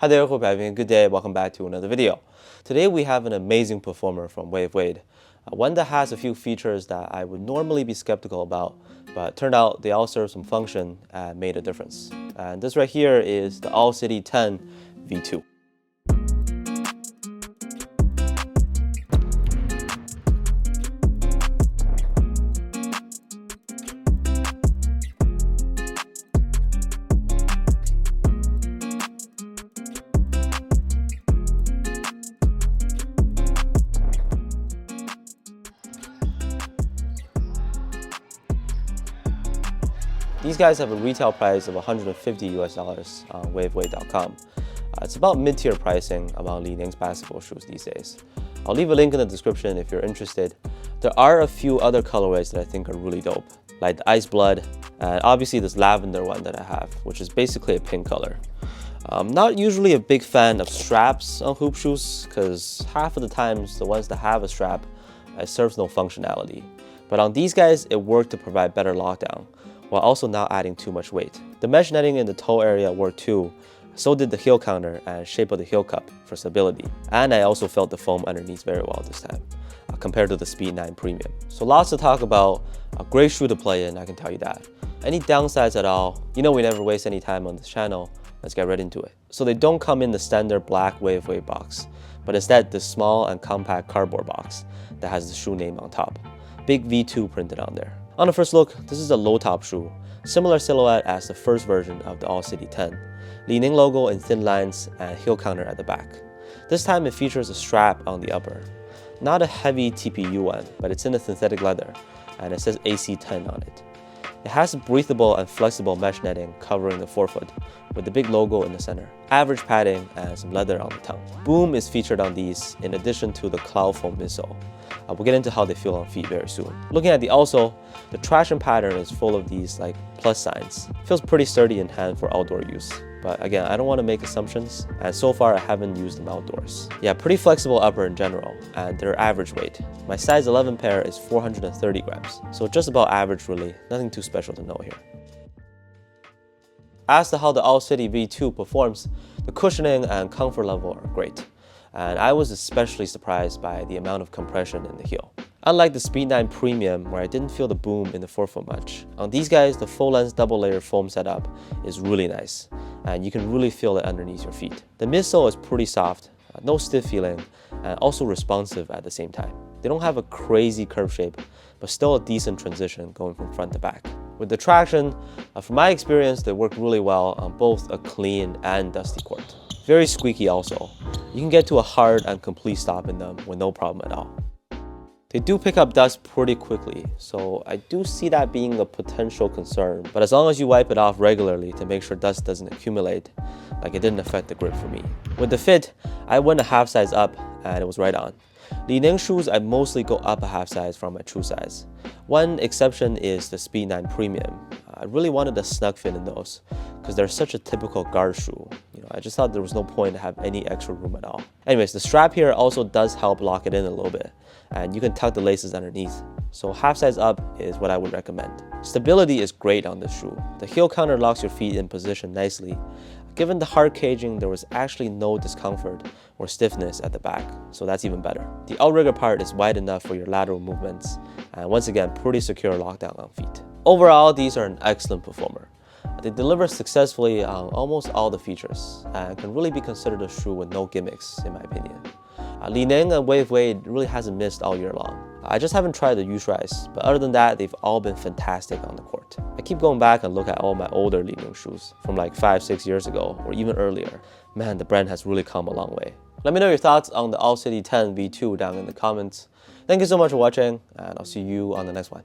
Hi there, hope you're having a good day. Welcome back to another video. Today we have an amazing performer from Way of Wade. One that has a few features that I would normally be skeptical about, but turned out they all serve some function and made a difference. And this right here is the All City 10 V2. These guys have a retail price of $150 US on waveWade.com. It's about mid-tier pricing among Li-Ning's basketball shoes these days. I'll leave a link in the description if you're interested. There are a few other colorways that I think are really dope, like the Ice Blood, and obviously this Lavender one that I have, which is basically a pink color. I'm not usually a big fan of straps on hoop shoes, because half of the times the ones that have a strap, it serves no functionality. But on these guys, it worked to provide better lockdown, while also not adding too much weight. The mesh netting in the toe area worked too, so did the heel counter and shape of the heel cup for stability. And I also felt the foam underneath very well this time, compared to the Speed 9 Premium. So lots to talk about, a great shoe to play in, I can tell you that. Any downsides at all? You know we never waste any time on this channel, let's get right into it. So they don't come in the standard black Way of Wade box, but instead this small and compact cardboard box that has the shoe name on top. Big V2 printed on there. On the first look, this is a low-top shoe, similar silhouette as the first version of the All City 10. Li-Ning logo in thin lines and heel counter at the back. This time it features a strap on the upper. Not a heavy TPU one, but it's in a synthetic leather, and it says AC10 on it. It has breathable and flexible mesh netting covering the forefoot, with the big logo in the center. Average padding and some leather on the tongue. Boom is featured on these in addition to the cloud foam midsole. We'll get into how they feel on feet very soon. Looking at the outsole, the traction pattern is full of these like plus signs. Feels pretty sturdy in hand for outdoor use. But again, I don't want to make assumptions, and so far I haven't used them outdoors. Yeah, pretty flexible upper in general, and their average weight. My size 11 pair is 430 grams, so just about average really, nothing too special to know here. As to how the All City V2 performs, the cushioning and comfort level are great. And I was especially surprised by the amount of compression in the heel. Unlike the Speed 9 Premium, where I didn't feel the boom in the forefoot much, on these guys, the full-length double-layer foam setup is really nice, and you can really feel it underneath your feet. The midsole is pretty soft, no stiff feeling, and also responsive at the same time. They don't have a crazy curve shape, but still a decent transition going from front to back. With the traction, from my experience, they work really well on both a clean and dusty court. Very squeaky also. You can get to a hard and complete stop in them with no problem at all. They do pick up dust pretty quickly, so I do see that being a potential concern, but as long as you wipe it off regularly to make sure dust doesn't accumulate, like it didn't affect the grip for me. With the fit, I went a half size up and it was right on. Li-Ning shoes, I mostly go up a half size from my true size. One exception is the Speed 9 Premium. I really wanted a snug fit in those because they're such a typical guard shoe. I just thought there was no point to have any extra room at all. Anyways, the strap here also does help lock it in a little bit, and you can tuck the laces underneath. So half size up is what I would recommend. Stability is great on this shoe. The heel counter locks your feet in position nicely. Given the hard caging, there was actually no discomfort or stiffness at the back, so that's even better. The outrigger part is wide enough for your lateral movements, and once again, pretty secure lockdown on feet. Overall, these are an excellent performer. They deliver successfully on almost all the features, and can really be considered a shoe with no gimmicks, in my opinion. Li-Ning and Way of Wade really hasn't missed all year long. I just haven't tried the Use-Rise, but other than that, they've all been fantastic on the court. I keep going back and look at all my older Li-Ning shoes from like 5-6 years ago, or even earlier. Man, the brand has really come a long way. Let me know your thoughts on the All City 10 V2 down in the comments. Thank you so much for watching, and I'll see you on the next one.